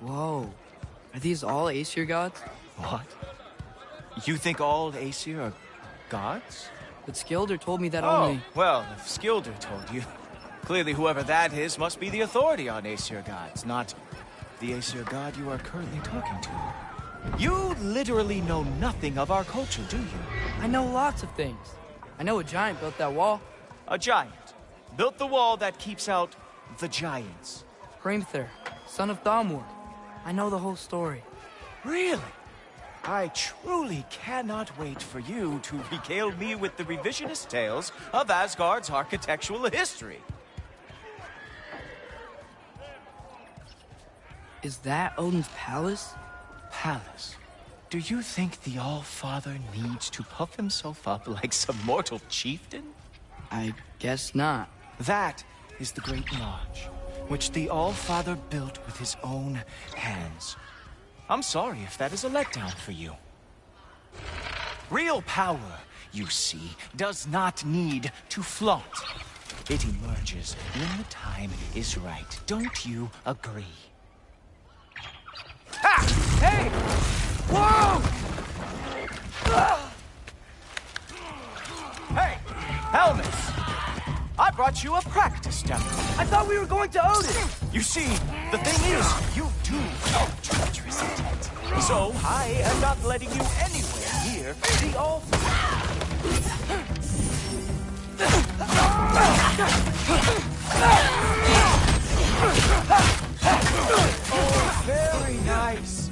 Whoa. Are these all Aesir gods? What? You think all Aesir are gods? But Skilder told me that only... well, if Skilder told you, clearly whoever that is must be the authority on Aesir gods, not the Aesir god you are currently talking to. You literally know nothing of our culture, do you? I know lots of things. I know a giant built that wall. A giant built the wall that keeps out the giants. Hrimthur, son of Thamur. I know the whole story. Really? I truly cannot wait for you to regale me with the revisionist tales of Asgard's architectural history. Is that Odin's palace? Palace? Do you think the All-Father needs to puff himself up like some mortal chieftain? I guess not. That is the Great Lodge, which the All-Father built with his own hands. I'm sorry if that is a letdown for you. Real power, you see, does not need to flaunt. It emerges when the time is right. Don't you agree? Ha! Hey! Whoa! Hey! Helmets! I brought you a practice demo. I thought we were going to Odin! You see, the thing is, you do know treacherous intent. So, I am not letting you anywhere near the Oh, very nice.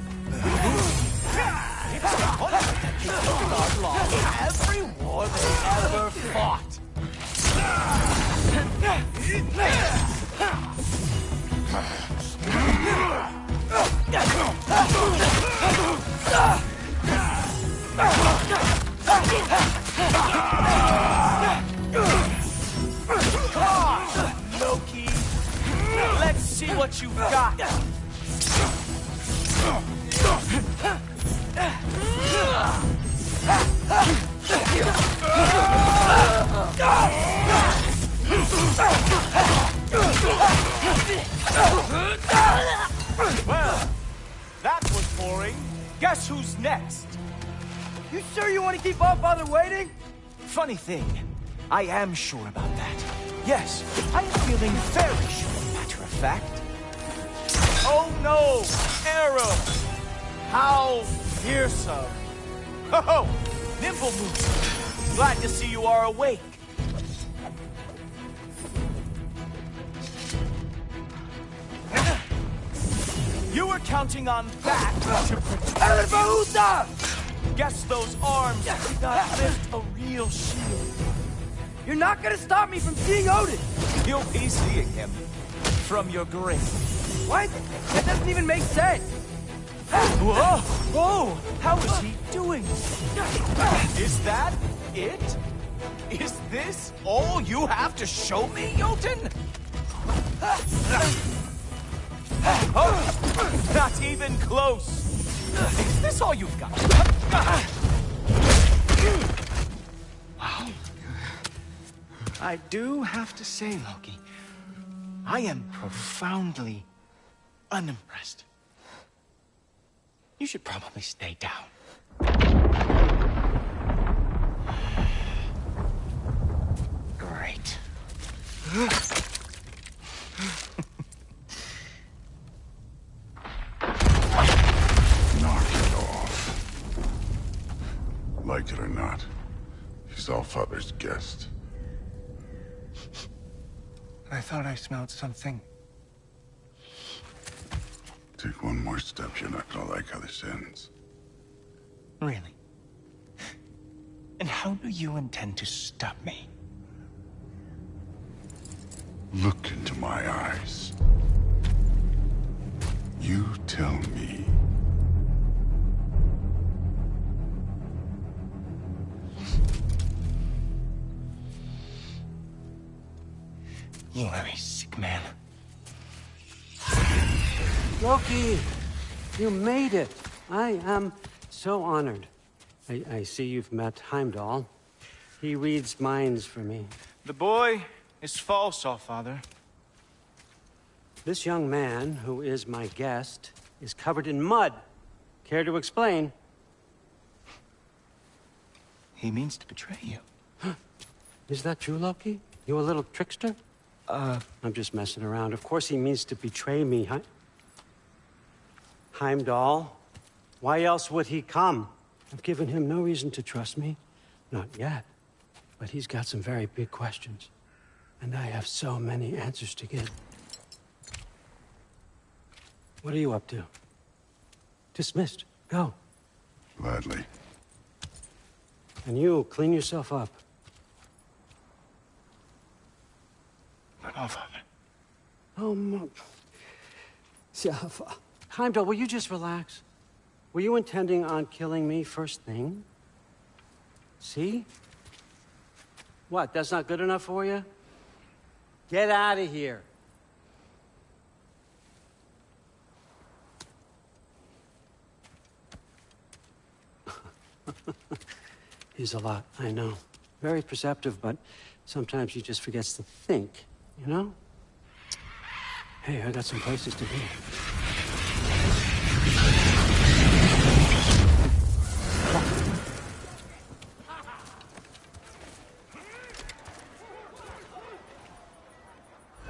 It's the one that keeps lost in every war they ever fought. Come on, Loki. Let's see what you've got. Well, that was boring. Guess who's next? You sure you want to keep All-Father waiting? Funny thing, I am sure about that. Yes, I am feeling very sure, matter of fact. Oh no! Arrows! How fearsome! Ho-ho! Nimble Moose! Glad to see you are awake. You were counting on that to protect. Guess those arms did not lift a real shield. You're not gonna stop me from seeing Odin! You'll be seeing him from your grave. What? That doesn't even make sense! Whoa! Whoa! How is he doing? Is that it? Is this all you have to show me, Jotun? Oh, not even close. Is this all you've got? Wow. I do have to say, Loki, I am profoundly unimpressed. You should probably stay down. Great. Knock it off. Like it or not, he's All-Father's guest. I thought I smelled something. Take one more step, you're not gonna like how this ends. Really? And how do you intend to stop me? Look into my eyes. You tell me. You are a sick man. Loki, you made it. I am so honored. I see you've met Heimdall. He reads minds for me. The boy is false, All-Father. This young man, who is my guest, is covered in mud. Care to explain? He means to betray you. Is that true, Loki? You a little trickster? I'm just messing around. Of course he means to betray me, huh? Heimdall? Why else would he come? I've given him no reason to trust me. Not yet. But he's got some very big questions. And I have so many answers to give. What are you up to? Dismissed. Go. Gladly. And you, clean yourself up. No, Father. Oh, Heimdall, will you just relax? Were you intending on killing me first thing? See? What, that's not good enough for you? Get out of here. He's a lot, I know. Very perceptive, but sometimes he just forgets to think, you know? Hey, I got some places to be.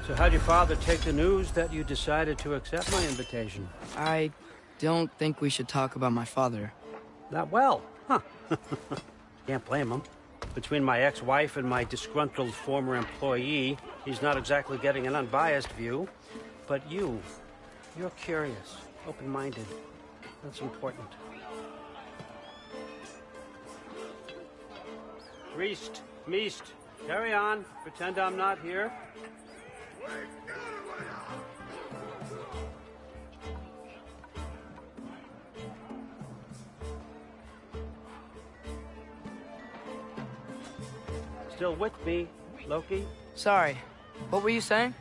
So how'd your father take the news that you decided to accept my invitation? I don't think we should talk about my father. Not well, huh? Can't blame him. Between my ex-wife and my disgruntled former employee, he's not exactly getting an unbiased view. But you're curious, open-minded. That's important. Priest, Meest, carry on. Pretend I'm not here. Still with me, Loki? Sorry, what were you saying?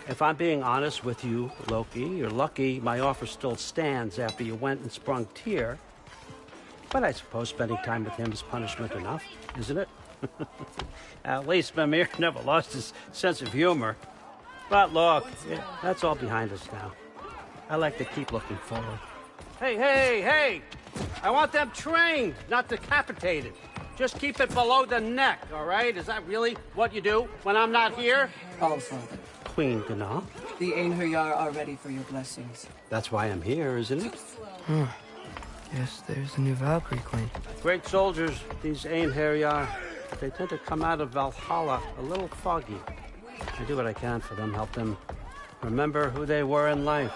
If I'm being honest with you, Loki, you're lucky my offer still stands after you went and sprung Tyr. But I suppose spending time with him is punishment enough, isn't it? At least Mimir never lost his sense of humor. But look, that's all behind us now. I like to keep looking forward. Hey! I want them trained, not decapitated. Just keep it below the neck, all right? Is that really what you do when I'm not here? All, Father. Queen Gná. The Einherjar are ready for your blessings. That's why I'm here, isn't it? Yes, there's a new Valkyrie Queen. Great soldiers, these Einherjar. They tend to come out of Valhalla a little foggy. I do what I can for them, help them remember who they were in life.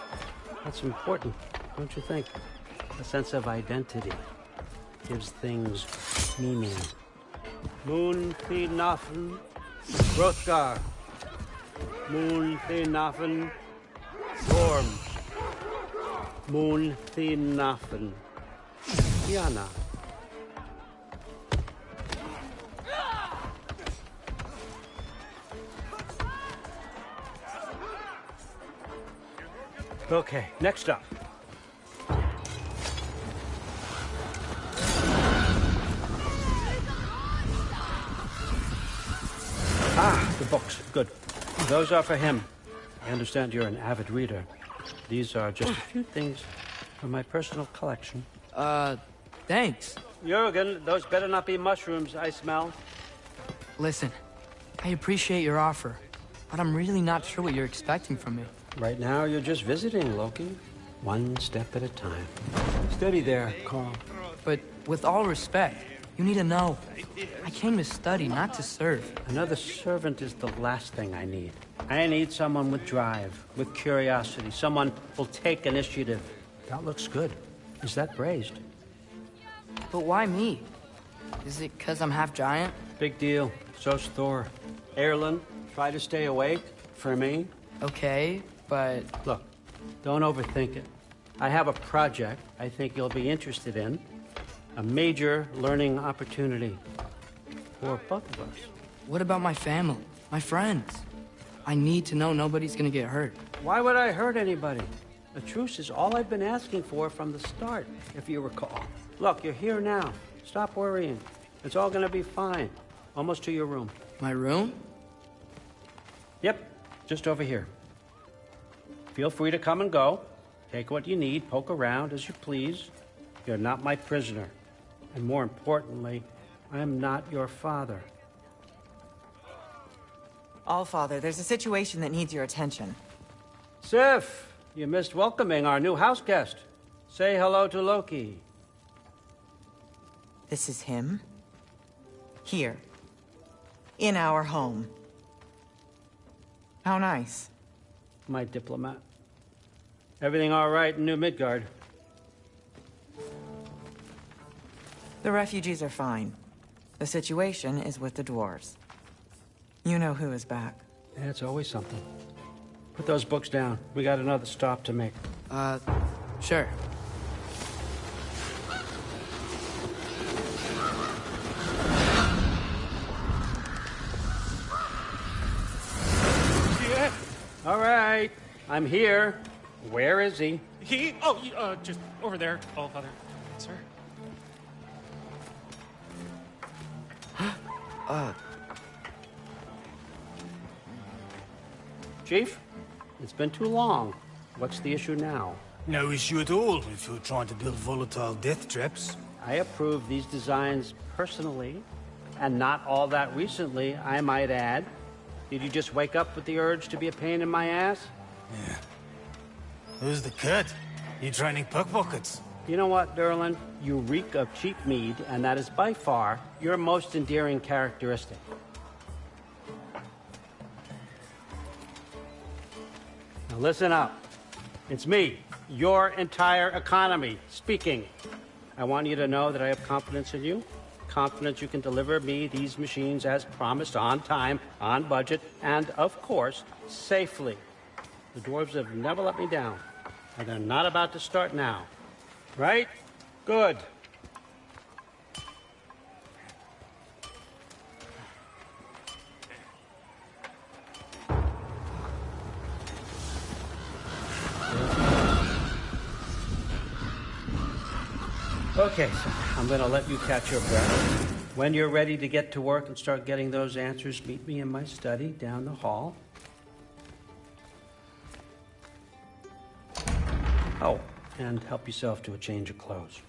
That's important, don't you think? A sense of identity gives things meaning. Moon Thinafen, Hrothgar. Moon Thinafen, Storm. Moon Thinafen, Diana. Okay, next up. The books. Good. Those are for him. I understand you're an avid reader. These are just a few things from my personal collection. Thanks. Jurgen, those better not be mushrooms I smell. Listen, I appreciate your offer, but I'm really not sure what you're expecting from me. Right now, you're just visiting, Loki. One step at a time. Steady there, Carl. But with all respect, you need to know, I came to study, not to serve. Another servant is the last thing I need. I need someone with drive, with curiosity, someone who'll take initiative. That looks good. Is that braised? But why me? Is it 'cause I'm half giant? Big deal. So's Thor. Erlen, try to stay awake for me. Okay, but... Look, don't overthink it. I have a project I think you'll be interested in. A major learning opportunity for both of us. What about my family? My friends? I need to know nobody's gonna get hurt. Why would I hurt anybody? A truce is all I've been asking for from the start, if you recall. Look, you're here now. Stop worrying. It's all gonna be fine. Almost to your room. My room? Yep, just over here. Feel free to come and go. Take what you need, poke around as you please. You're not my prisoner. And more importantly, I'm not your father. Allfather, there's a situation that needs your attention. Sif, you missed welcoming our new house guest. Say hello to Loki. This is him? Here. In our home. How nice. My diplomat. Everything all right in New Midgard? The refugees are fine. The situation is with the dwarves. You know who is back. Yeah, it's always something. Put those books down. We got another stop to make. Sure. Yeah. All right, I'm here. Where is he? Just over there, Allfather. Sir. Chief, it's been too long. What's the issue now? No issue at all if you're trying to build volatile death traps. I approve these designs personally, and not all that recently, I might add. Did you just wake up with the urge to be a pain in my ass? Yeah. Who's the cut? You training pickpockets? You know what, Derlin? You reek of cheap mead, and that is by far your most endearing characteristic. Now listen up. It's me, your entire economy, speaking. I want you to know that I have confidence in you. Confidence you can deliver me these machines as promised, on time, on budget, and, of course, safely. The dwarves have never let me down, and they're not about to start now. Right? Good. Okay, so I'm going to let you catch your breath. When you're ready to get to work and start getting those answers, meet me in my study down the hall. Oh, and help yourself to a change of clothes.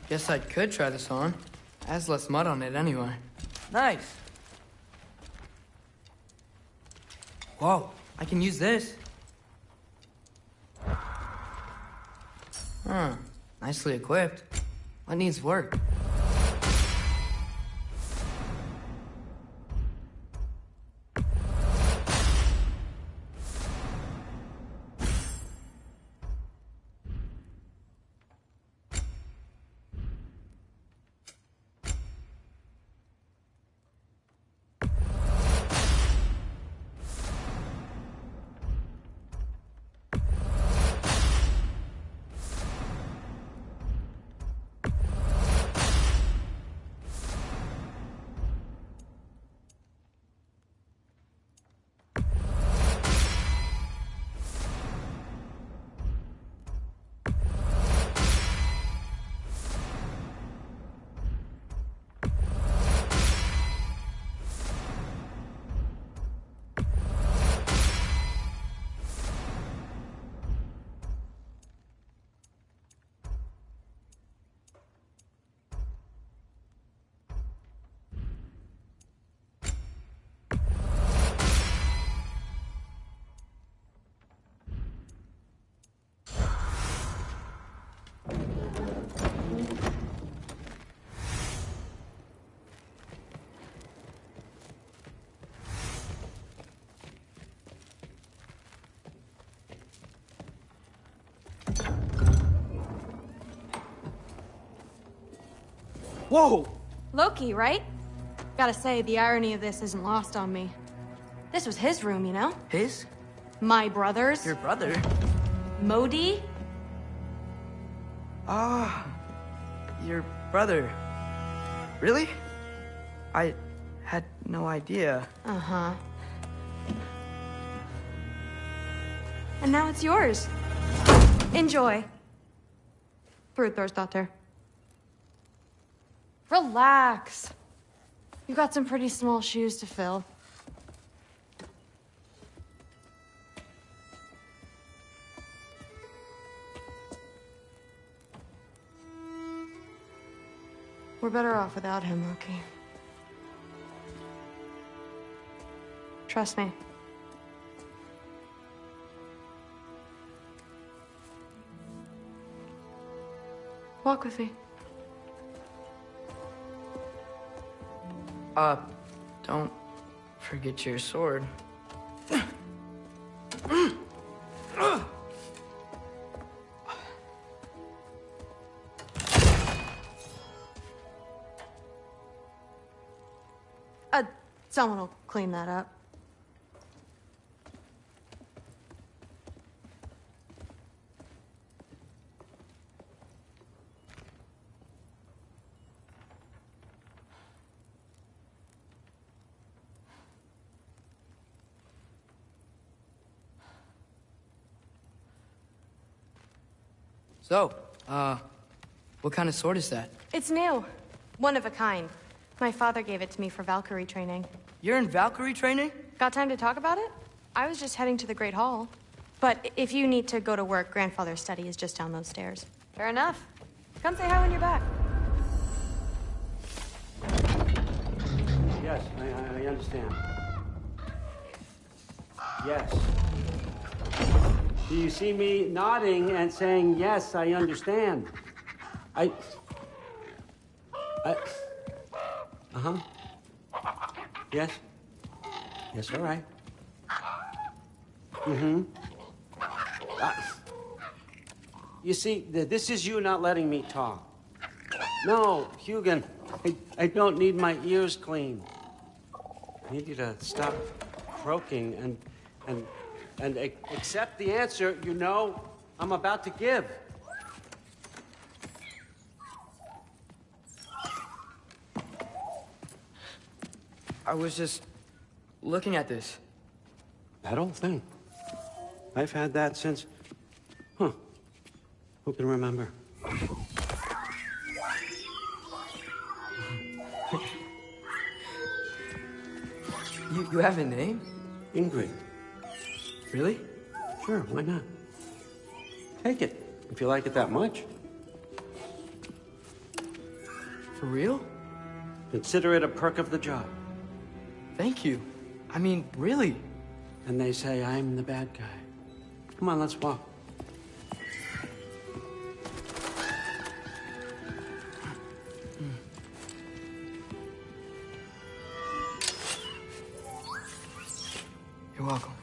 Guess I could try this on. It has less mud on it anyway. Nice. Whoa, I can use this. Huh, nicely equipped. What needs work? Whoa! Loki, right? Gotta say, the irony of this isn't lost on me. This was his room, you know? His? My brother's. Your brother? Modi? Ah, your brother. Really? I had no idea. Uh-huh. And now it's yours. Enjoy. Daughter. Relax. You've got some pretty small shoes to fill. We're better off without him, Loki. Trust me. Walk with me. Don't forget your sword. Someone will clean that up. So, what kind of sword is that? It's new. One of a kind. My father gave it to me for Valkyrie training. You're in Valkyrie training? Got time to talk about it? I was just heading to the Great Hall. But if you need to go to work, Grandfather's study is just down those stairs. Fair enough. Come say hi when you're back. Yes, I understand. Yes. Do you see me nodding and saying, yes, I understand? Uh-huh. Yes? Yes, all right. Mm-hmm. You see, this is you not letting me talk. No, Hugan, I don't need my ears cleaned. I need you to stop croaking and accept the answer you know I'm about to give. I was just looking at this. That old thing. I've had that since... Who can remember? You have a name? Ingrid. Really? Sure, why not? Take it, if you like it that much. For real? Consider it a perk of the job. Thank you. I mean, really. And they say I'm the bad guy. Come on, let's walk. You're welcome.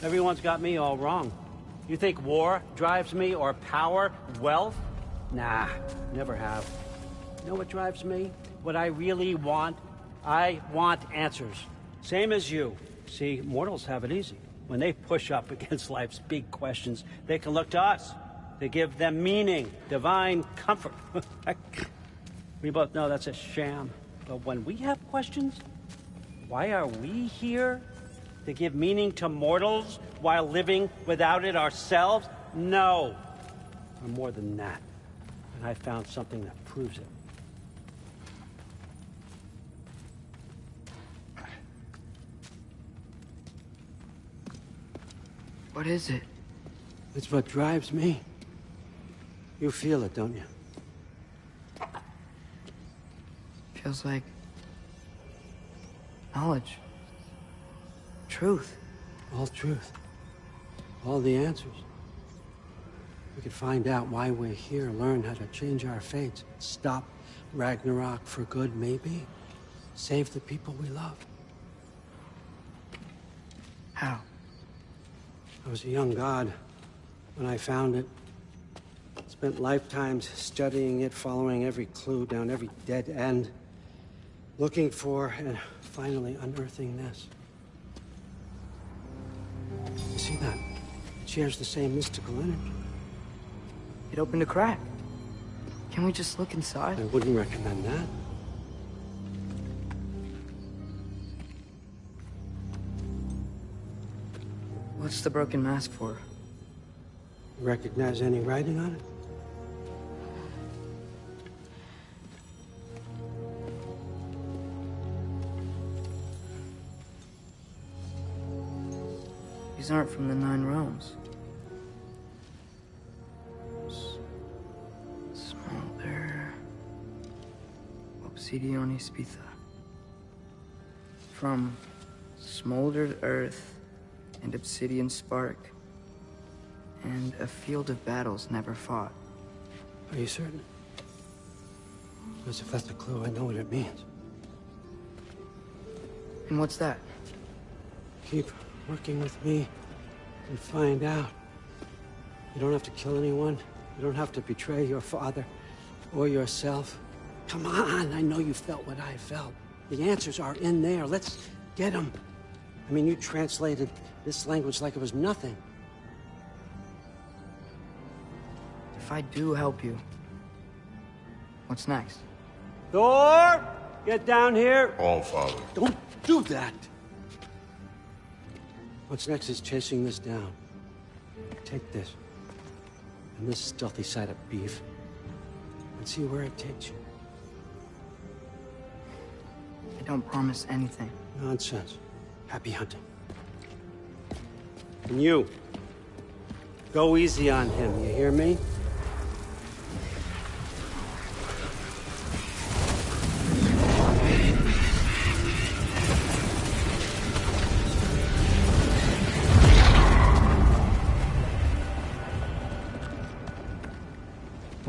Everyone's got me all wrong. You think war drives me, or power, wealth? Nah, never have. You know what drives me? What I really want? I want answers. Same as you. See, mortals have it easy. When they push up against life's big questions, they can look to us. They give them meaning, divine comfort. We both know that's a sham. But when we have questions, why are we here? To give meaning to mortals while living without it ourselves? No. We're more than that. And I found something that proves it. What is it? It's what drives me. You feel it, don't you? Feels like knowledge. Truth. All truth. All the answers. We could find out why we're here, learn how to change our fates, stop Ragnarok for good, maybe. Save the people we love. How? I was a young god when I found it. Spent lifetimes studying it, following every clue down every dead end, looking for and finally unearthing this. You see that? It shares the same mystical energy. It opened a crack. Can we just look inside? I wouldn't recommend that. What's the broken mask for? Recognize any writing on it? These aren't from the Nine Realms. Smolder. Obsidione Spitha. From smoldered earth and obsidian spark. And a field of battles never fought. Are you certain? Because if that's a clue, I know what it means. And what's that? Keep working with me and find out. You don't have to kill anyone. You don't have to betray your father or yourself. Come on, I know you felt what I felt. The answers are in there. Let's get them. I mean, you translated this language like it was nothing. If I do help you, what's next? Thor, get down here. All, Father. Don't do that. What's next is chasing this down. Take this and this stealthy side of beef and see where it takes you. I don't promise anything. Nonsense. Happy hunting. And you, go easy on him, you hear me?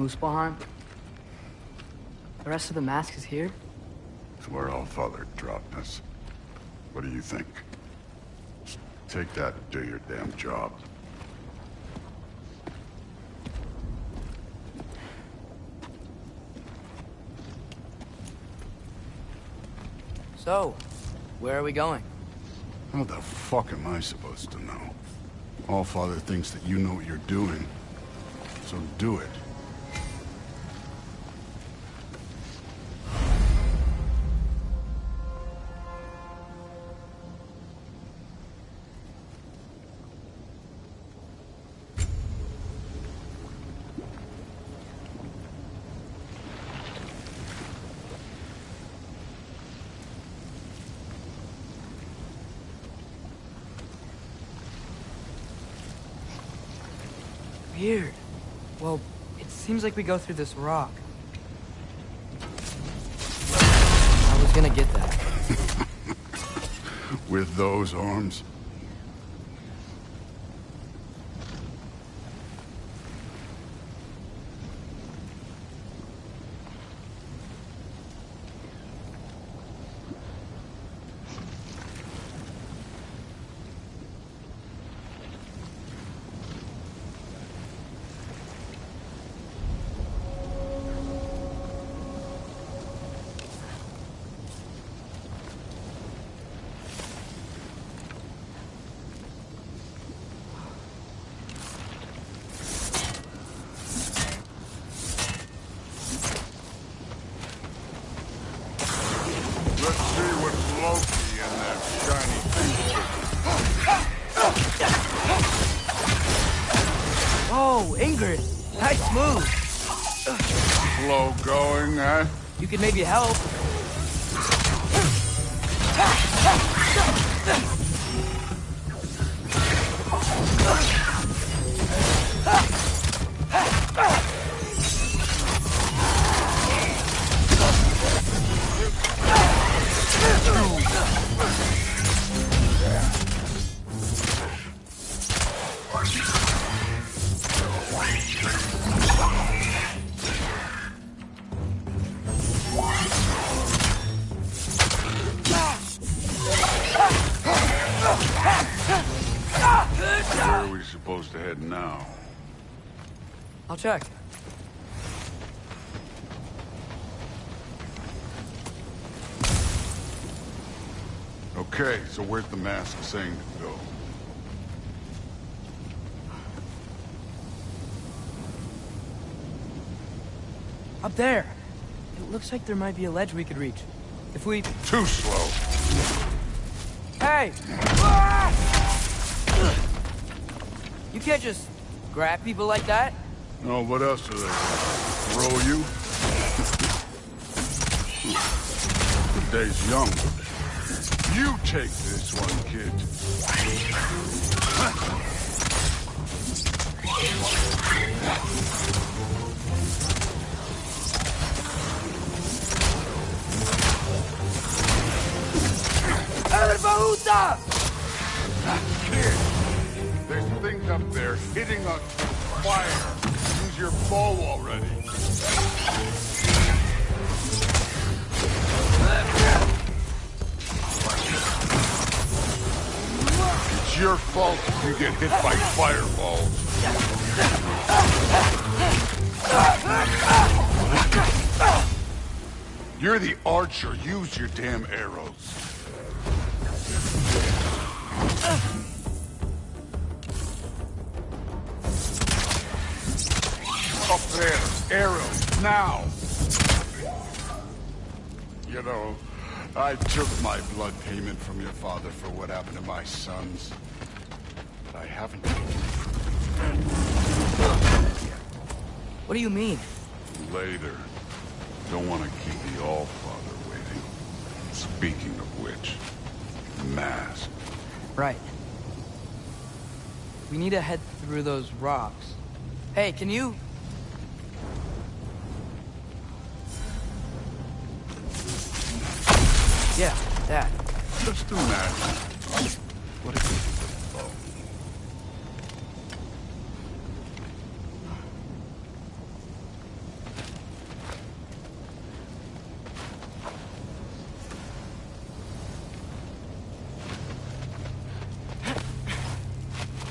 Muspelheim? The rest of the mask is here? It's where Allfather dropped us. What do you think? Just take that and do your damn job. So, where are we going? How the fuck am I supposed to know? Allfather thinks that you know what you're doing, so do it. Weird. Well, it seems like we go through this rock. I was gonna get that. With those arms? Let's see what's Loki in that shiny thing. Oh, Ingrid! Nice move! Slow going, huh? You could maybe help. Where are we supposed to head now? I'll check. Okay, so where's the mask saying to go? Up there. It looks like there might be a ledge we could reach. If we... Too slow. Hey! You can't just grab people like that. No, what else are they? Throw you? The day's young. You take this one, kid. Kid, there's things up there hitting us with fire. Use your bow already. It's your fault if you get hit by fireballs. You're the archer. Use your damn arrows. Up there. Arrows. Now. You know, I took my blood payment from your father for what happened to my sons. But I haven't taken it from you. What do you mean? Later. Don't want to keep the Allfather waiting. Speaking of which, mask. Right. We need to head through those rocks. Hey, can you... Yeah, that. Just imagine. What if it's a bow?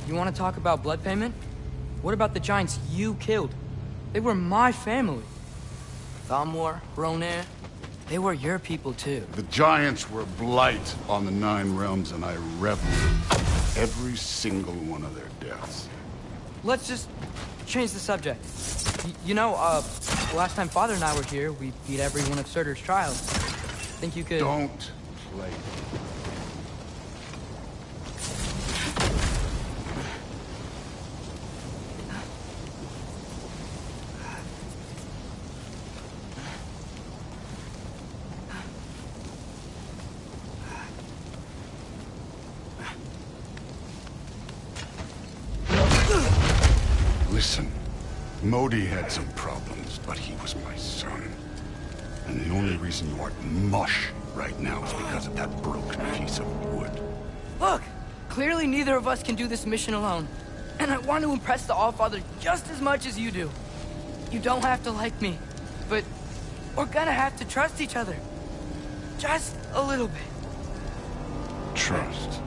You want to talk about blood payment? What about the giants you killed? They were my family. Thamor, Ronair, they were your people too. The giants were blight on the 9 realms, and I reveled in every single one of their deaths. Let's just change the subject. You know, last time Father and I were here, we beat every one of Surtur's trials. Think you could... Don't play. Listen, Modi had some problems, but he was my son. And the only reason you aren't mush right now is because of that broken piece of wood. Look! Clearly neither of us can do this mission alone. And I want to impress the Allfather just as much as you do. You don't have to like me, but we're gonna have to trust each other. Just a little bit. Trust.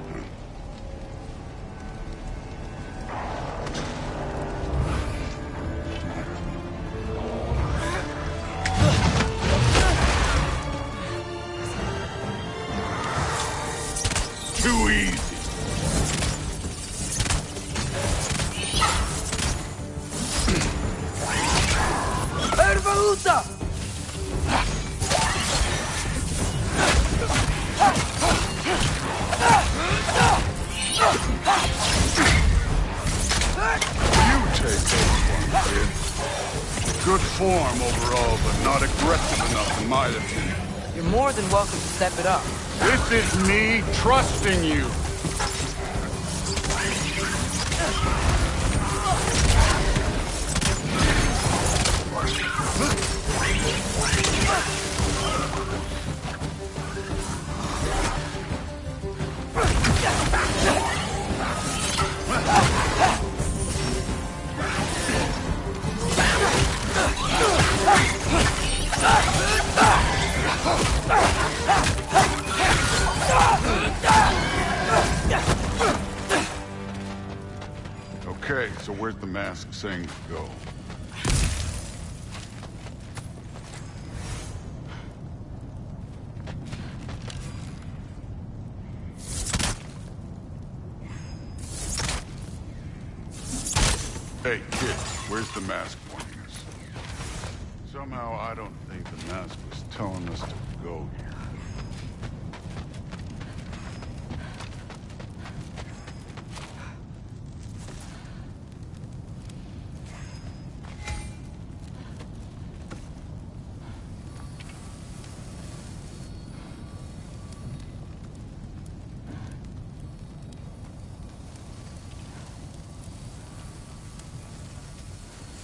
Too easy. Ervaluta! You take those ones, kid. Good form overall, but not aggressive enough in my opinion. You're more than welcome to step it up. This is me trusting you. Okay, so where's the mask saying to go? Hey, kid, where's the mask pointing us? Somehow I don't think the mask was telling us to go here.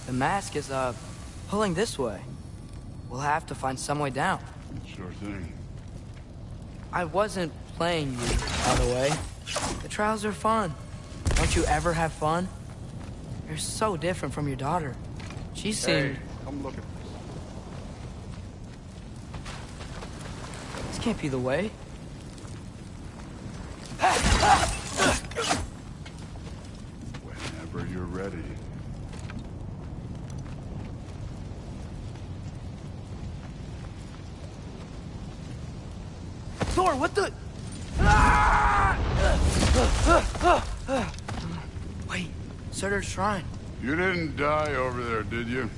The mask is, pulling this way. We'll have to find some way down. Sure thing. I wasn't playing you, by the way. The trials are fun. Don't you ever have fun? You're so different from your daughter. She seemed... Hey, come look at This can't be the way. Whenever you're ready. Thor, what the... Wait, Surtur's shrine. You didn't die over there, did you?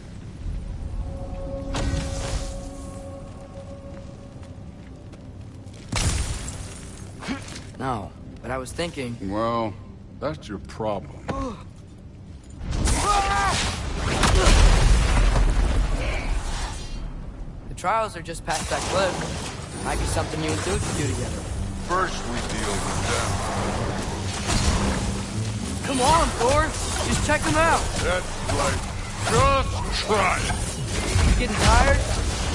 No, but I was thinking... Well, that's your problem. The trials are just past that cliff. Might be something you and Dude could do together. First we deal with them. Come on, Thor! Just check them out! That's right. Just try it. You getting tired?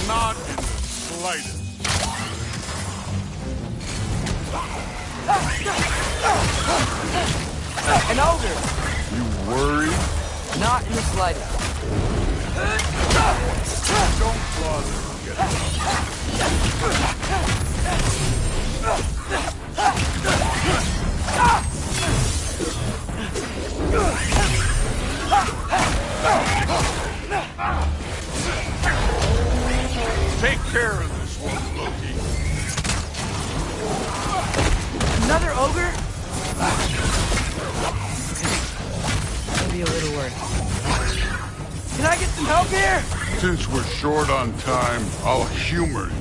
Not in the slightest. An ogre! You worried? Not in the slightest. Don't bother. Get it. Another ogre? Maybe a little worse. Can I get some help here? Since we're short on time, I'll humor you.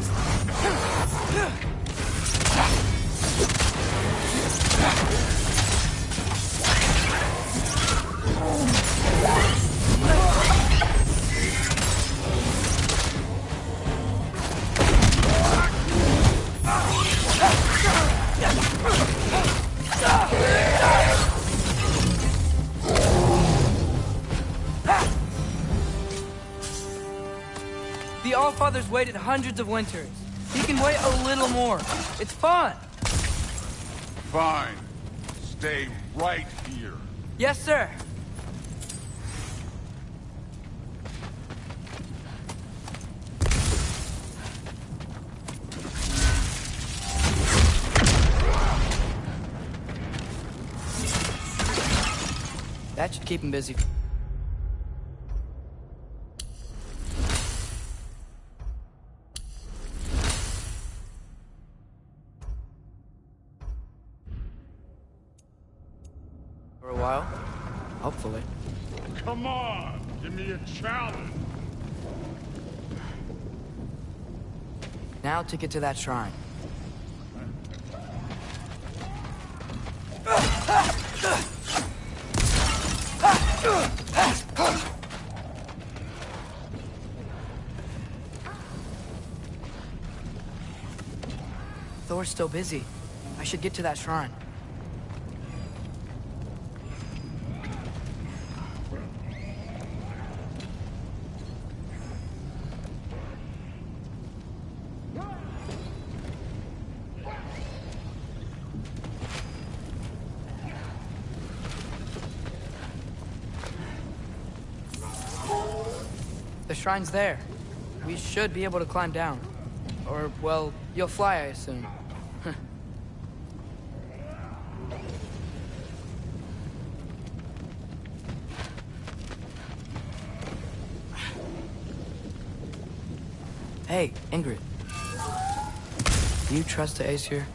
The Allfather's waited hundreds of winters. He can wait a little more. It's fun. Fine. Stay right here. Yes, sir. That should keep him busy. For a while, hopefully. Come on, give me a challenge. Now to get to that shrine. Thor's still busy. I should get to that shrine. The shrine's there. We should be able to climb down. Or, well, you'll fly, I assume. Hey, Ingrid. Do you trust the Aesir?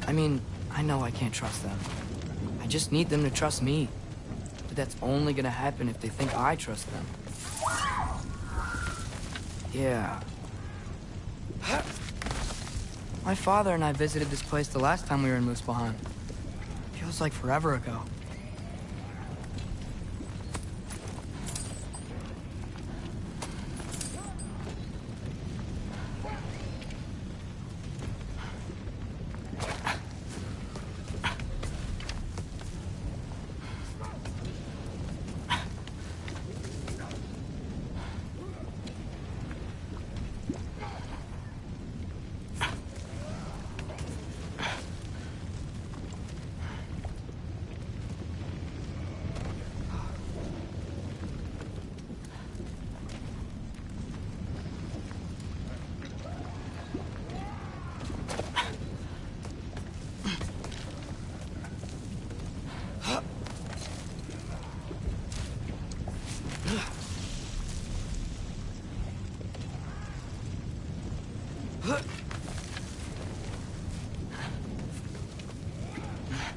I mean, I know I can't trust them. I just need them to trust me. But that's only gonna happen if they think I trust them. Yeah. My father and I visited this place the last time we were in Muspelheim. Feels like forever ago.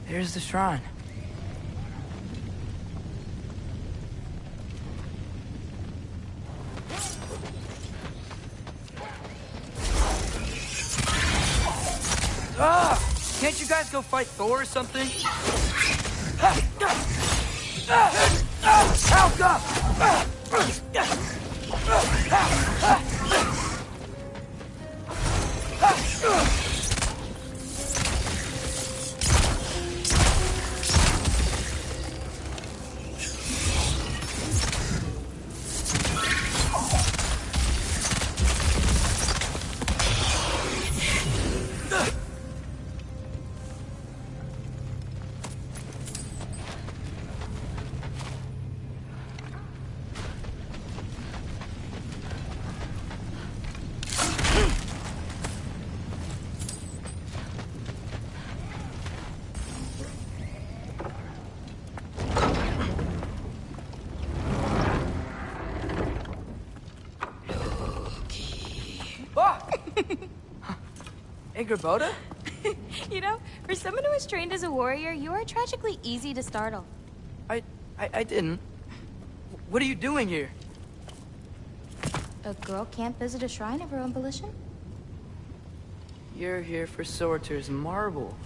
There's the shrine. Ah! Can't you guys go fight Thor or something? Help up! Angerboda? You know, for someone who was trained as a warrior, you are tragically easy to startle. I didn't. What are you doing here? A girl can't visit a shrine of her own volition? You're here for Sorter's marble.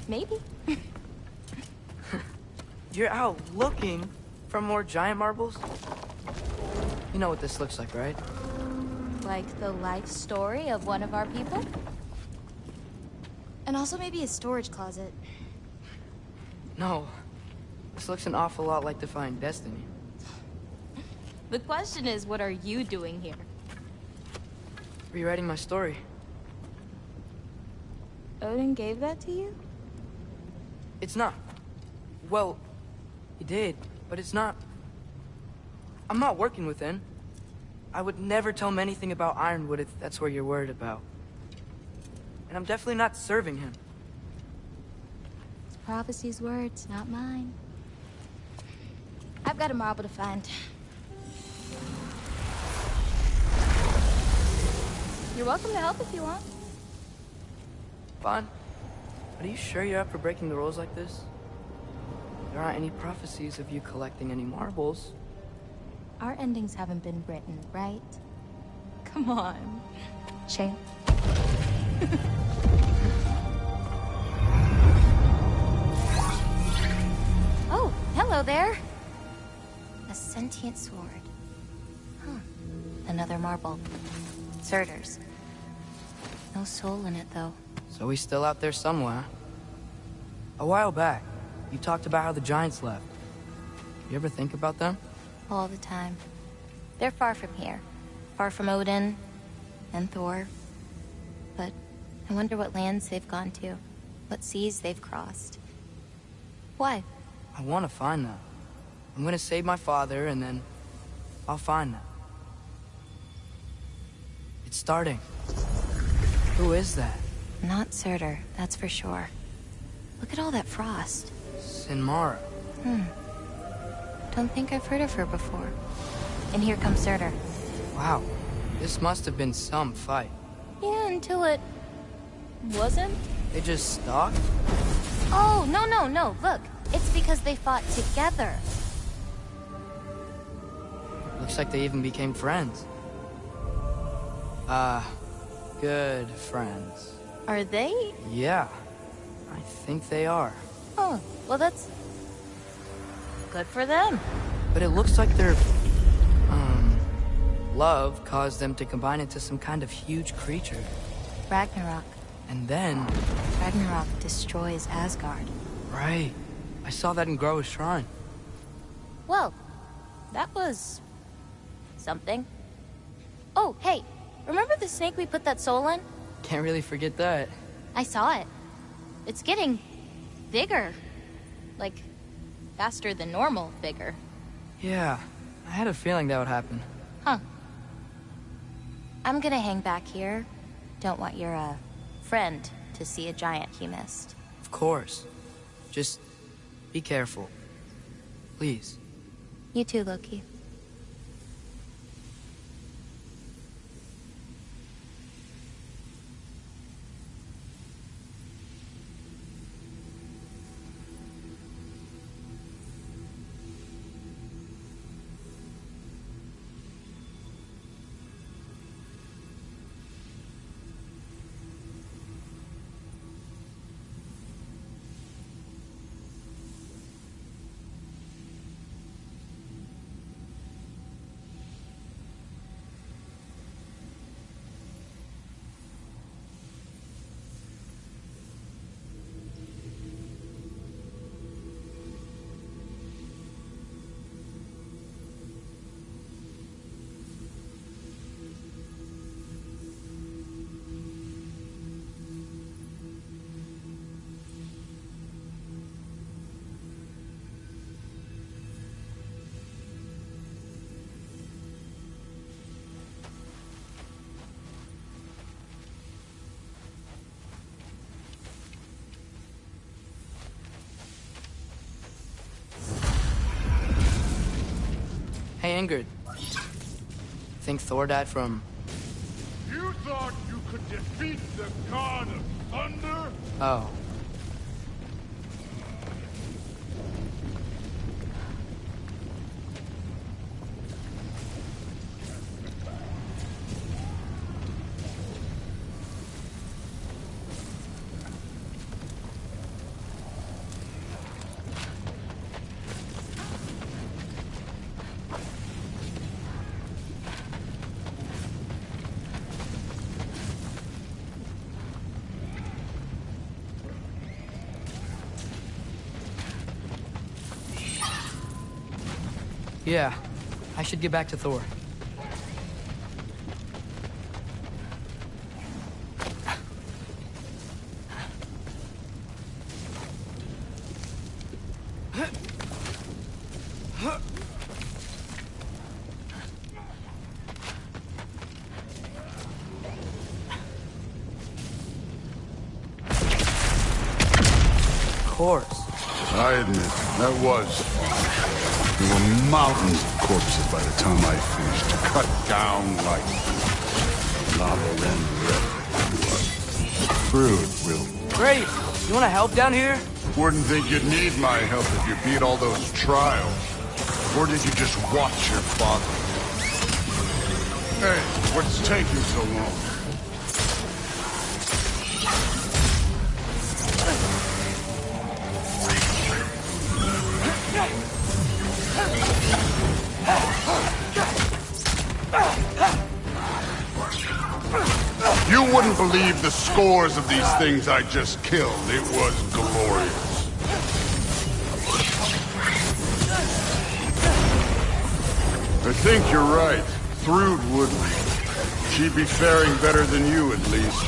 Maybe. You're out looking for more giant marbles? You know what this looks like, right? Like the life story of one of our people? And also maybe a storage closet. No. This looks an awful lot like Defying Destiny. The question is, what are you doing here? Rewriting my story. Odin gave that to you? It's not. Well, he did, but it's not. I'm not working with him. I would never tell him anything about Ironwood if that's what you're worried about. And I'm definitely not serving him. It's prophecy's words, not mine. I've got a marble to find. You're welcome to help if you want. Fine. But are you sure you're up for breaking the rules like this? There aren't any prophecies of you collecting any marbles. Our endings haven't been written, right? Come on. Shane. Oh, hello there. A sentient sword. Huh. Another marble. Surtur's. No soul in it, though. So he's still out there somewhere. A while back, you talked about how the Giants left. You ever think about them? All the time. They're far from here. Far from Odin and Thor. But I wonder what lands they've gone to. What seas they've crossed. Why? I want to find them. I'm gonna save my father, and then I'll find them. It's starting. Who is that? Not Surtur, that's for sure. Look at all that frost. Sinmara. Don't think I've heard of her before. And here comes Surtur. Wow. This must have been some fight. Yeah, until it... wasn't? They just stalked? Oh, no. Look, it's because they fought together. Looks like they even became friends. Good friends. Are they? Yeah, I think they are. Oh, well that's... good for them. But it looks like their, love caused them to combine into some kind of huge creature. Ragnarok. And then... Ragnarok destroys Asgard. Right. I saw that in Groa's shrine. Well, that was... something. Oh, hey, remember the snake we put that soul in? Can't really forget that. I saw it. It's getting... bigger. Like, faster than normal bigger. Yeah, I had a feeling that would happen. Huh. I'm gonna hang back here. Don't want your, friend to see a giant he missed. Of course. Just be careful. Please. You too, Loki. Hey, Ingrid. Think Thor died from... You thought you could Defeat the god of thunder? Oh. Yeah, I should get back to Thor. Of course. I admit, that was fun. There were mountains of corpses by the time I finished. Cut down like lava ran red. Crude, real. Great. You want to help down here? Wouldn't think you'd need my help if you beat all those trials. Or did you just watch your father? Hey, what's taking so long? You wouldn't believe the scores of these things I just killed. It was glorious. I think you're right. Thrud wouldn't. She'd be faring better than you, at least.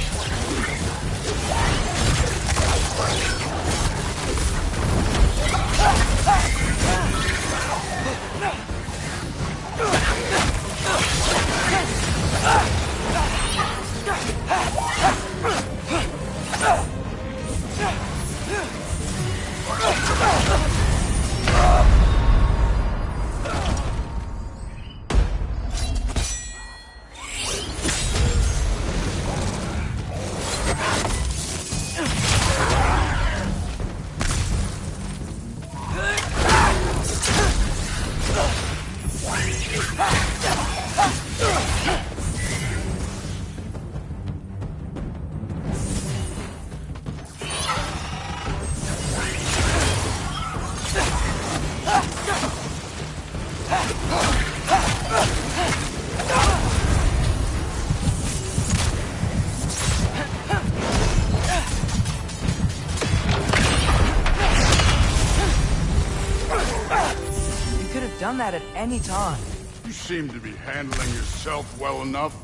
Done that at any time. You seem to be handling yourself well enough.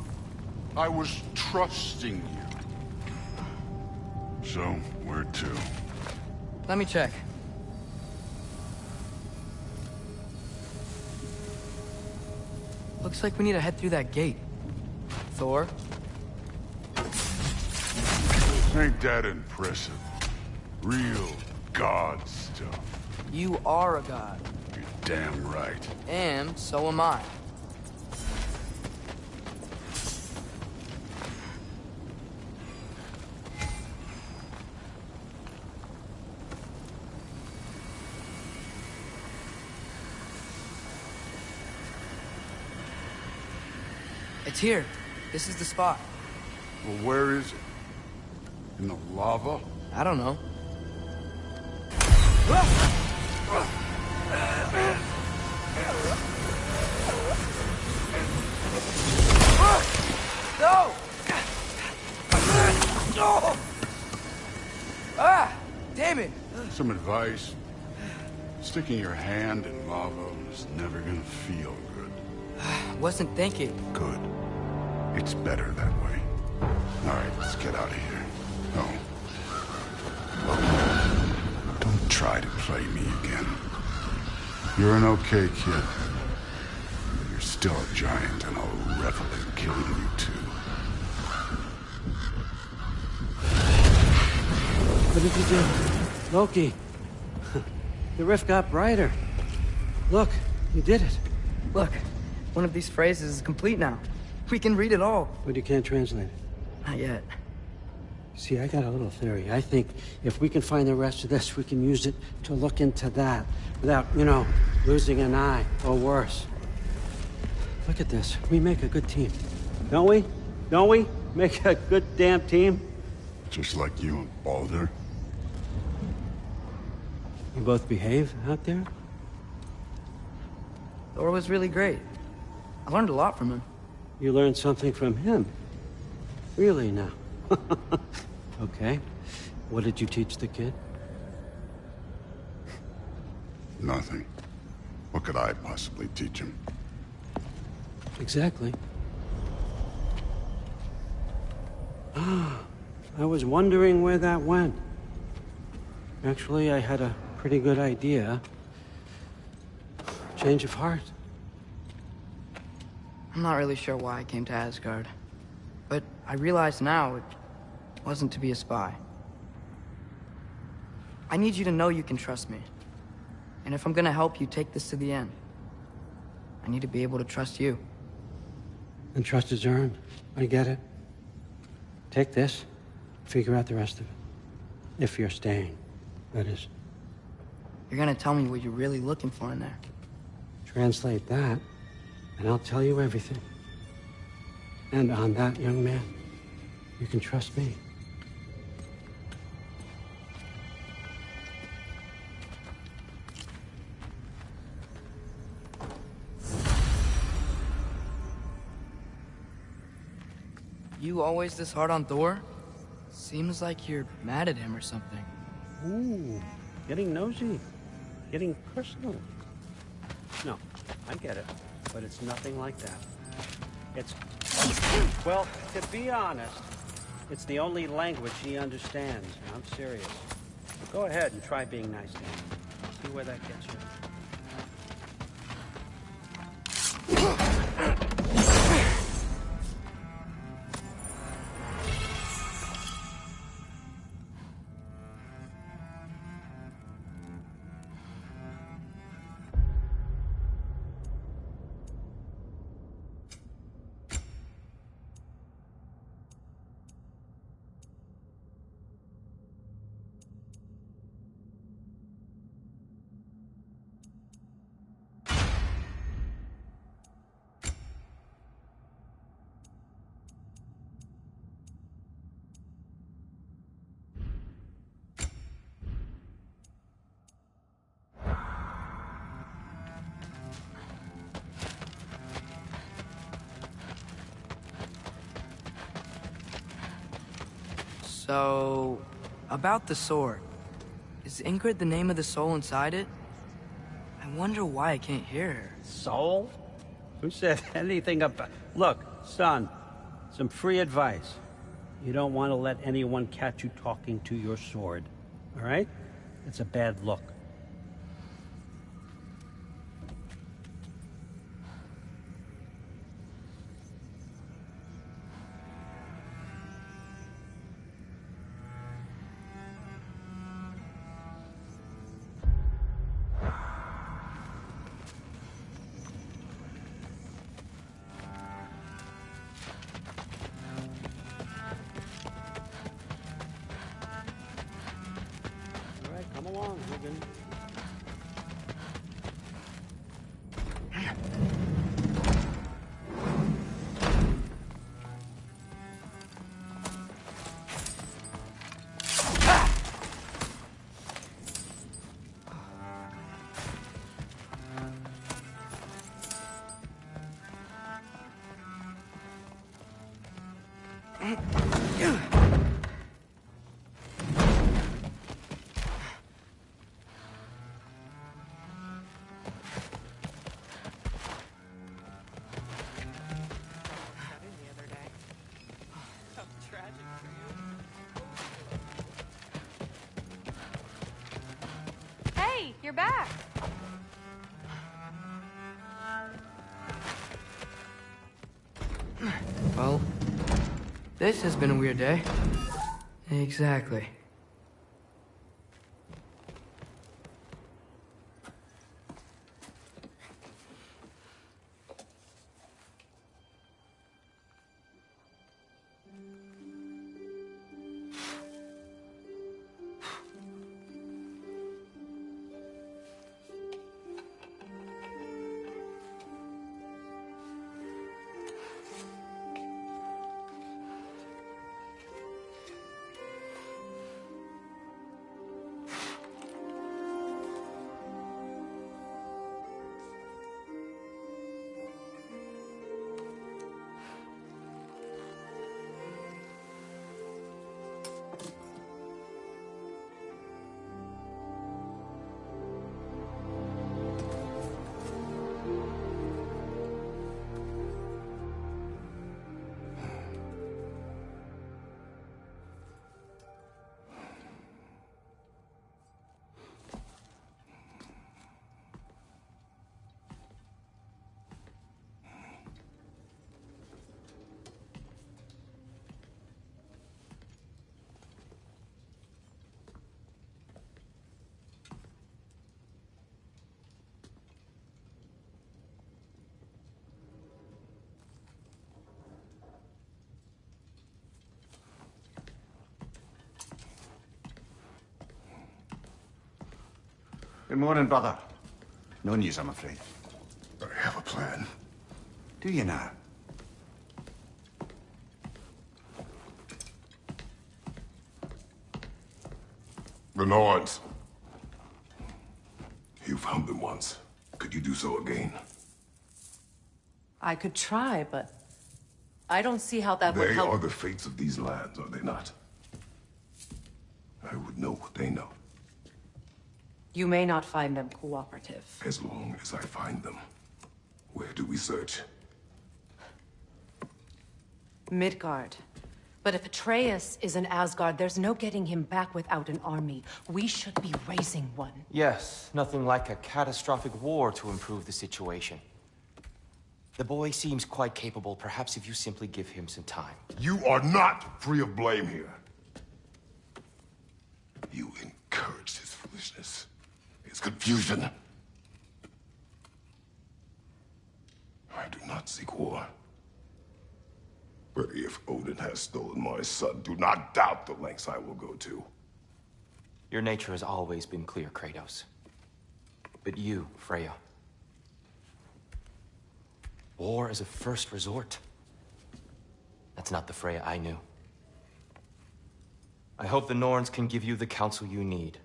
I was trusting you. So, where to? Let me check. Looks like we need to head through that gate. Thor? Ain't that impressive? Real god stuff. You are a god. You're damn right. And so am I. It's here. This is the spot. Well, where is it? In the lava? I don't know. No! Ah! Damn it! Some advice. Sticking your hand in lava is never gonna feel good. Wasn't thinking. Good. It's better that way. Alright, let's get out of here. Oh. Look, don't try to play me again. You're an okay kid. But you're still a giant, and I'll revel in killing you too. What did you do? Loki. The rift got brighter. Look, you did it. Look, one of these phrases is complete now. We can read it all. But you can't translate it. Not yet. See, I got a little theory. I think if we can find the rest of this, we can use it to look into that without, losing an eye or worse. Look at this. We make a good team. Don't we? Don't we? Make a good damn team? Just like you and Baldur. You both behave out there? Thor was really great. I learned a lot from him. You learned something from him? Really now? Okay. What did you teach the kid? Nothing. What could I possibly teach him? Exactly. I was wondering where that went. Actually, I had a pretty good idea. Change of heart. I'm not really sure why I came to Asgard. But I realize now it wasn't to be a spy. I need you to know you can trust me. And if I'm gonna help you take this to the end, I need to be able to trust you. And trust is earned. I get it. Take this, figure out the rest of it. If you're staying, that is. You're gonna tell me what you're really looking for in there. Translate that, and I'll tell you everything. And on that, young man, you can trust me. You always this hard on Thor? Seems like you're mad at him or something. Ooh, getting nosy, getting personal. No, I get it, but it's nothing like that. It's, well, to be honest, it's the only language he understands. I'm serious. Go ahead and try being nice to him. See where that gets you. So, about the sword. Is Ingrid the name of the soul inside it? I wonder why I can't hear her. Soul? Who said anything about... Look, son, some free advice. You don't want to let anyone catch you talking to your sword, all right? It's a bad look. Come along, Hogan. Hey, you're back. Well, this has been a weird day. Exactly. Good morning, brother. No news, I'm afraid. I have a plan. Do you now? The Norns. You found them once. Could you do so again? I could try, but I don't see how that would They help. are the fates of these lands, are they not? I would know what they know, You may not find them cooperative. as long as I find them. Where do we search? Midgard. But if Atreus is in Asgard, there's no getting him back without an army. We should be raising one. Yes, nothing like a catastrophic war to improve the situation. The boy seems quite capable. Perhaps if you simply give him some time. You are not free of blame here. You encouraged his foolishness, his confusion. I do not seek war. But if Odin has stolen my son, do not doubt the lengths I will go to. Your nature has always been clear, Kratos. But you, Freya. War is a first resort. That's not the Freya I knew. I hope the Norns can give you the counsel you need.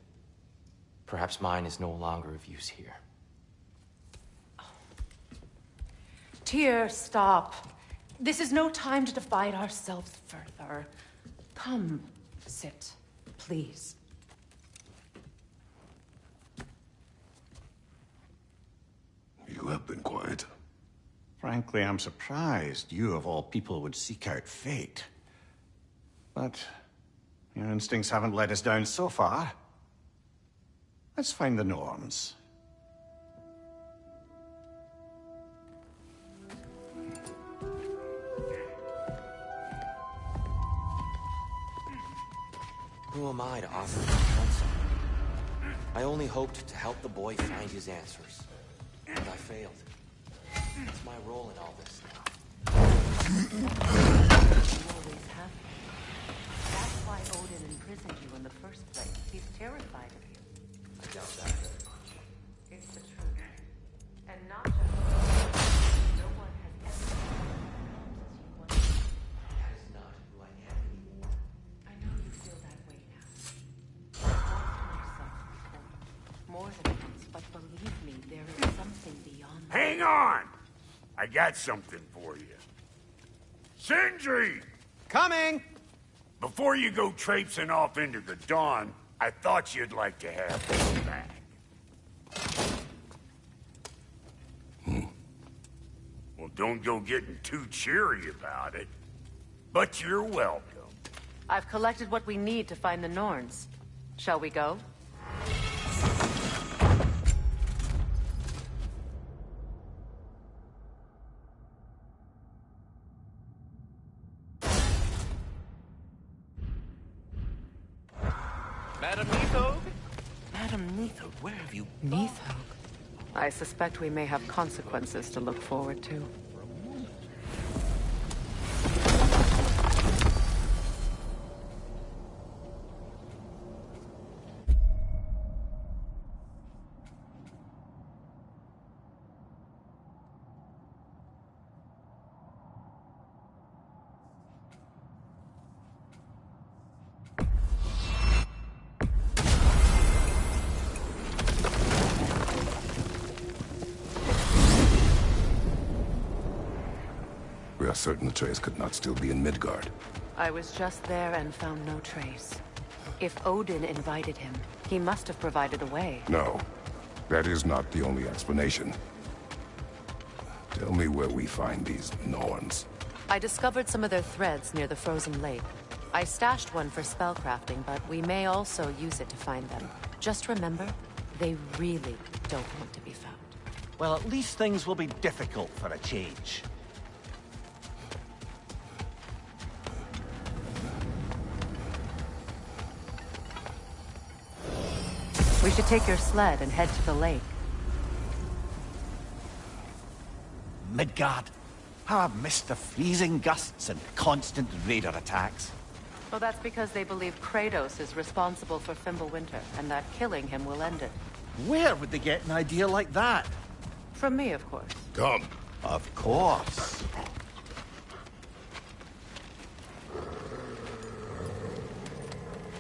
Perhaps mine is no longer of use here. Tyr, stop. This is no time to divide ourselves further. Come, sit, please. You have been quiet. Frankly, I'm surprised you, of all people, would seek out fate. But your instincts haven't let us down so far. Let's find the Norns. Who am I to offer my counsel? I only hoped to help the boy find his answers. But I failed. What's my role in all this now? You always have been. That's why Odin imprisoned you in the first place. He's terrified of you. I doubt that very much. It's the truth. And not just no one has ever known since you once. That is not who I am anymore. I know you feel that way now. I lost myself before. More than once, but believe me, there is something beyond that. Hang on! I got something for you. Sindri! Coming! Before you go traipsing off into the dawn, I thought you'd like to have this back. Well, don't go getting too cheery about it. But you're welcome. I've collected what we need to find the Norns. Shall we go? Madam Neathog? Madam Neathog, where have you... Neathog? I suspect we may have consequences to look forward to. We are certain Atreus could not still be in Midgard. I was just there and found no trace. If Odin invited him, he must have provided a way. No, that is not the only explanation. Tell me where we find these Norns. I discovered some of their threads near the frozen lake. I stashed one for spellcrafting, but we may also use it to find them. Just remember, they really don't want to be found. Well, at least things will be difficult for a change. We should take your sled and head to the lake. Midgard. How I've missed the freezing gusts and constant raider attacks. Well, that's because they believe Kratos is responsible for Fimbulwinter, and that killing him will end it. Where would they get an idea like that? From me, of course. Come. Of course.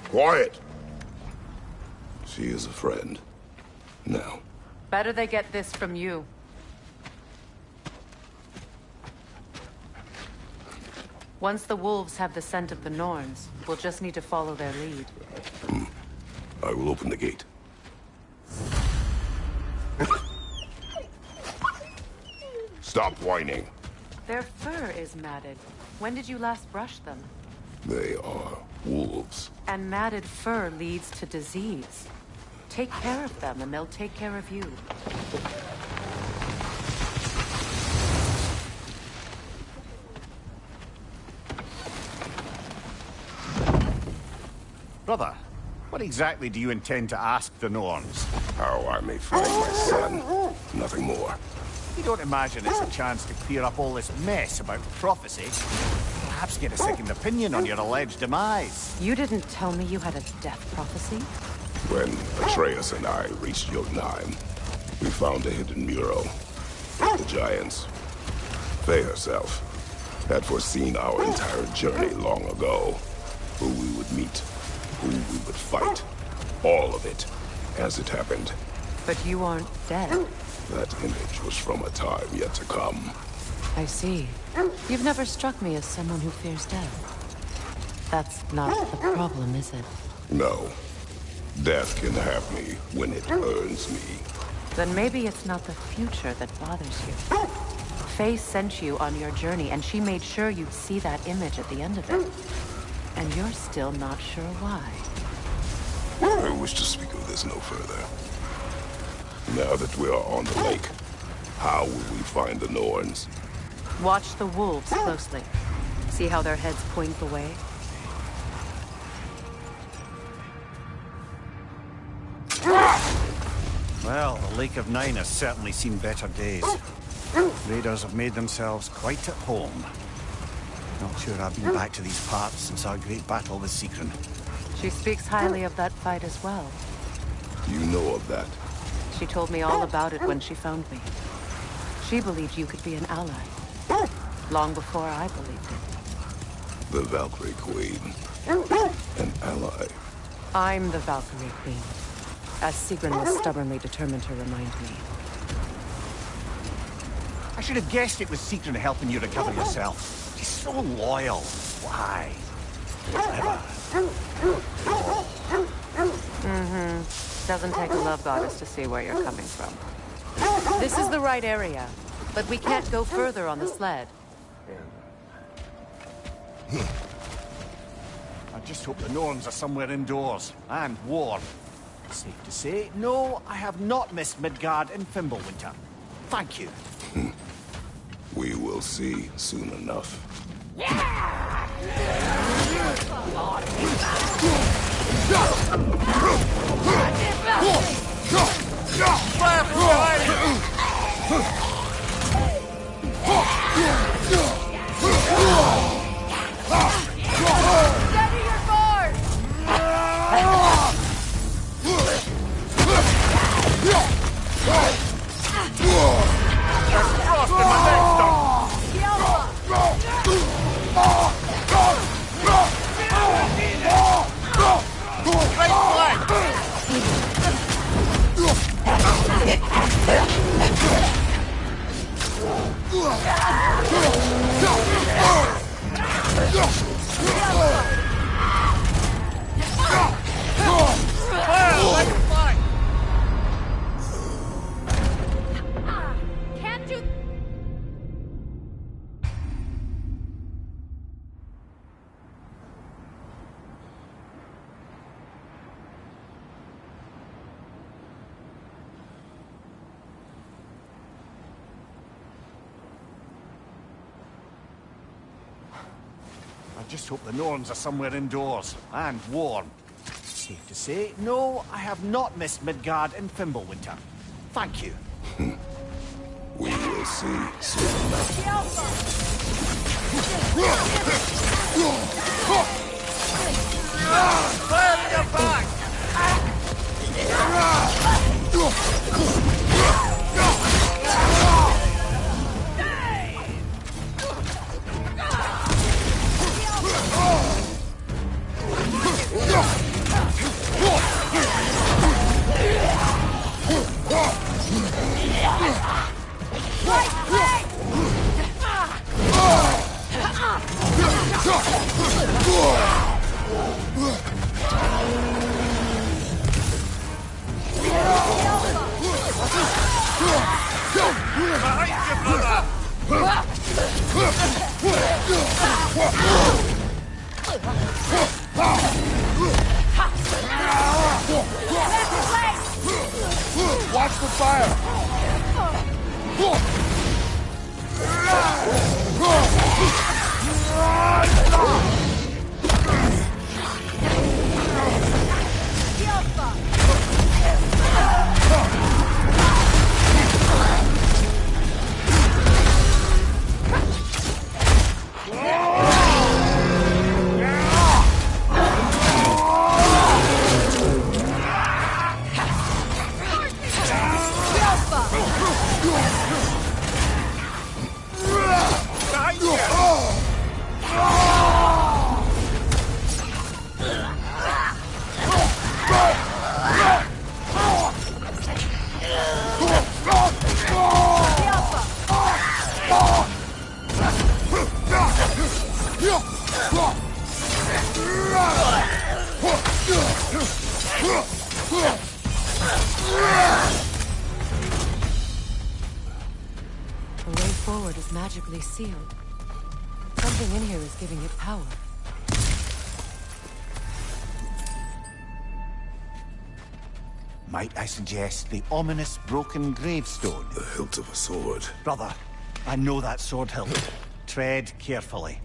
Quiet. She is a friend. Now. Better they get this from you. Once the wolves have the scent of the Norns, we'll just need to follow their lead. I will open the gate. Stop whining. Their fur is matted. When did you last brush them? They are wolves. And matted fur leads to disease. Take care of them, and they'll take care of you. Brother, what exactly do you intend to ask the Norns? How I may find my son. Nothing more. You don't imagine it's a chance to clear up all this mess about prophecy? Perhaps get a second opinion on your alleged demise. You didn't tell me you had a death prophecy? When Atreus and I reached Jotunheim, we found a hidden mural. The Giants, Faye herself, had foreseen our entire journey long ago. Who we would meet, who we would fight. All of it, as it happened. But you aren't dead. That image was from a time yet to come. I see. You've never struck me as someone who fears death. That's not the problem, is it? No. Death can have me when it earns me. Then maybe it's not the future that bothers you. Faye sent you on your journey, and she made sure you'd see that image at the end of it. And you're still not sure why. I wish to speak of this no further. Now that we are on the lake, how will we find the Norns? Watch the wolves closely. See how their heads point the way? Well, the Lake of Nine has certainly seen better days. Raiders have made themselves quite at home. Not sure I've been back to these parts since our great battle with Secret. She speaks highly of that fight as well. You know of that? She told me all about it when she found me. She believed you could be an ally. Long before I believed it. The Valkyrie Queen. An ally. I'm the Valkyrie Queen, as Sigrun was stubbornly determined to remind me. I should have guessed it was Secret helping you recover yourself. She's so loyal. Why? Whatever. Doesn't take a love goddess to see where you're coming from. This is the right area, but we can't go further on the sled. I just hope the Norns are somewhere indoors, and warm. Safe to say, no, I have not missed Midgard in Fimbulwinter. Thank you. We will see soon enough. Steady your guard! Can't you... I just hope the Norns are somewhere indoors, and warm. Safe to say, no, I have not missed Midgard in Fimbulwinter. Thank you. We will see soon enough. Clear your back! Watch the fire! The way forward is magically sealed. Something in here is giving it power. Might I suggest the ominous broken gravestone? The hilt of a sword. Brother, I know that sword hilt. Tread carefully.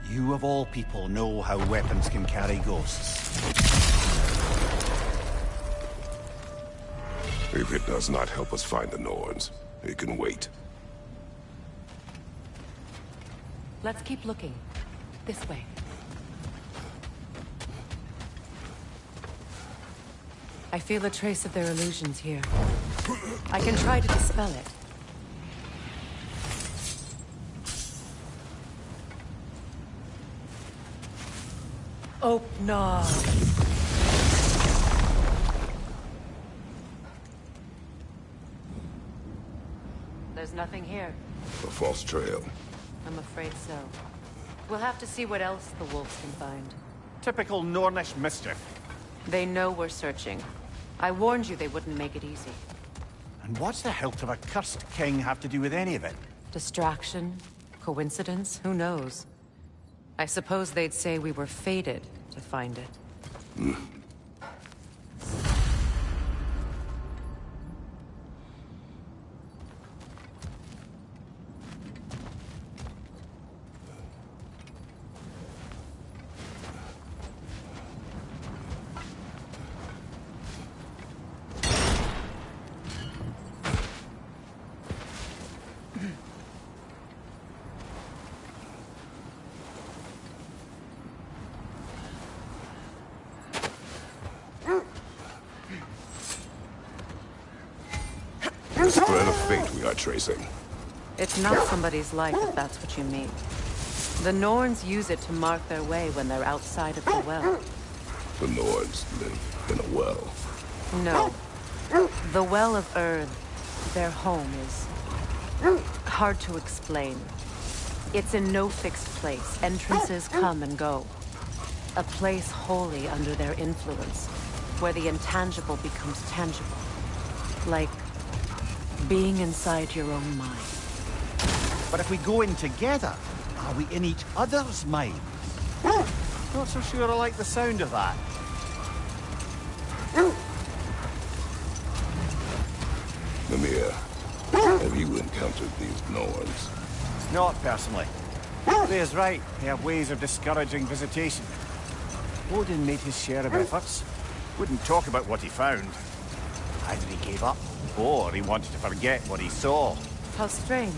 You of all people know how weapons can carry ghosts. If it does not help us find the Norns, it can wait. Let's keep looking. This way. I feel a trace of their illusions here. I can try to dispel it. Oh, no. There's nothing here. A false trail. I'm afraid so. We'll have to see what else the wolves can find. Typical Nornish mischief. They know we're searching. I warned you they wouldn't make it easy. And what's the hilt of a cursed king have to do with any of it? Distraction? Coincidence? Who knows? I suppose they'd say we were fated to find it. The spread of fate we are tracing. It's not somebody's life, if that's what you mean. The Norns use it to mark their way when they're outside of the well. The Norns live in a well. No. The Well of Earth, their home, is hard to explain. It's in no fixed place. Entrances come and go. A place wholly under their influence, where the intangible becomes tangible. Like being inside your own mind. But if we go in together, are we in each other's mind? Not so sure I like the sound of that. Mimir, have you encountered these Norns? Not personally. Rhea's right. They have ways of discouraging visitation. Odin made his share of efforts. Wouldn't talk about what he found. Either he gave up, or he wanted to forget what he saw. How strange.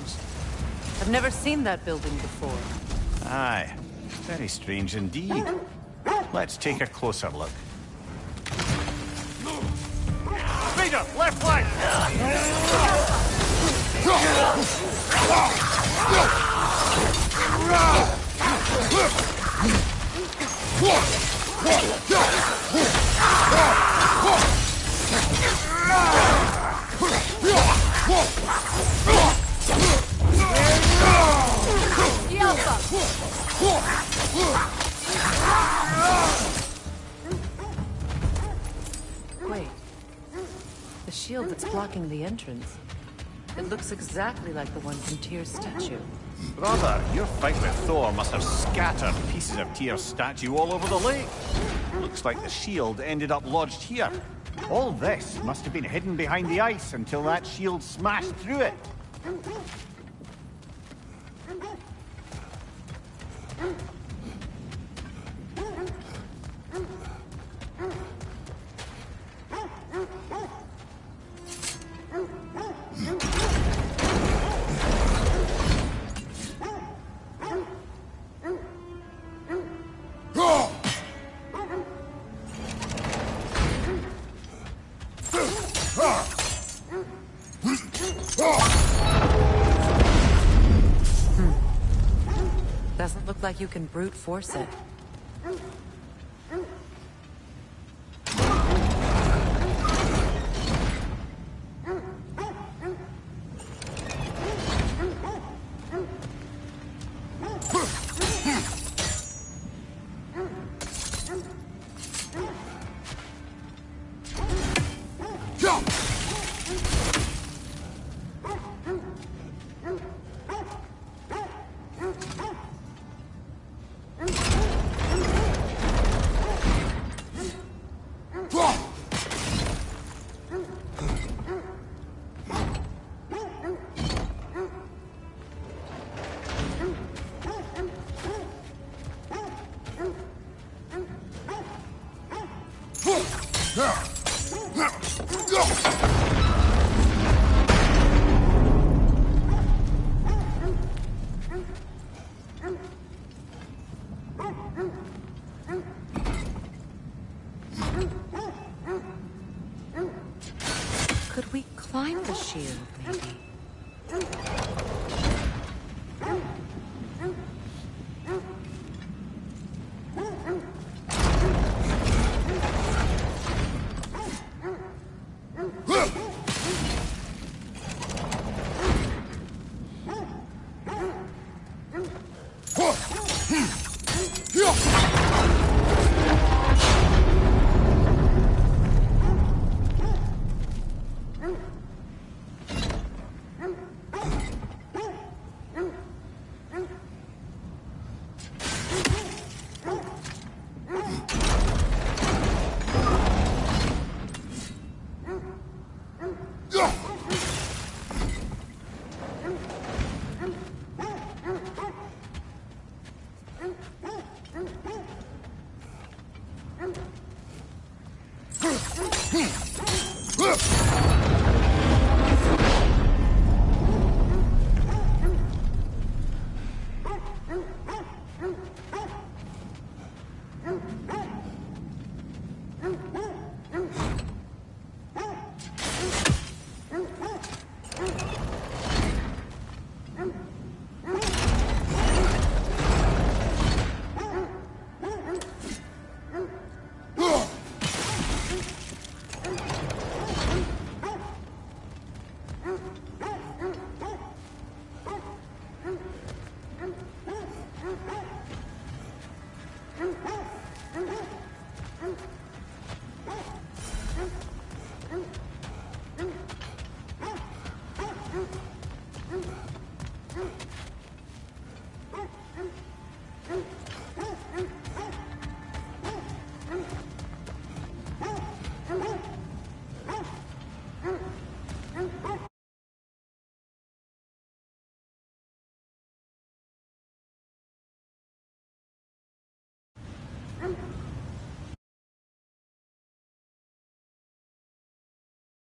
I've never seen that building before. Aye. Very strange indeed. Let's take a closer look. Vader, left flank! Wait. The shield that's blocking the entrance. It looks exactly like the one from Tyr's statue. Brother, your fight with Thor must have scattered pieces of Tyr's statue all over the lake. Looks like the shield ended up lodged here. All this must have been hidden behind the ice until that shield smashed through it. Doesn't look like you can brute force it. Could we climb the shield, maybe?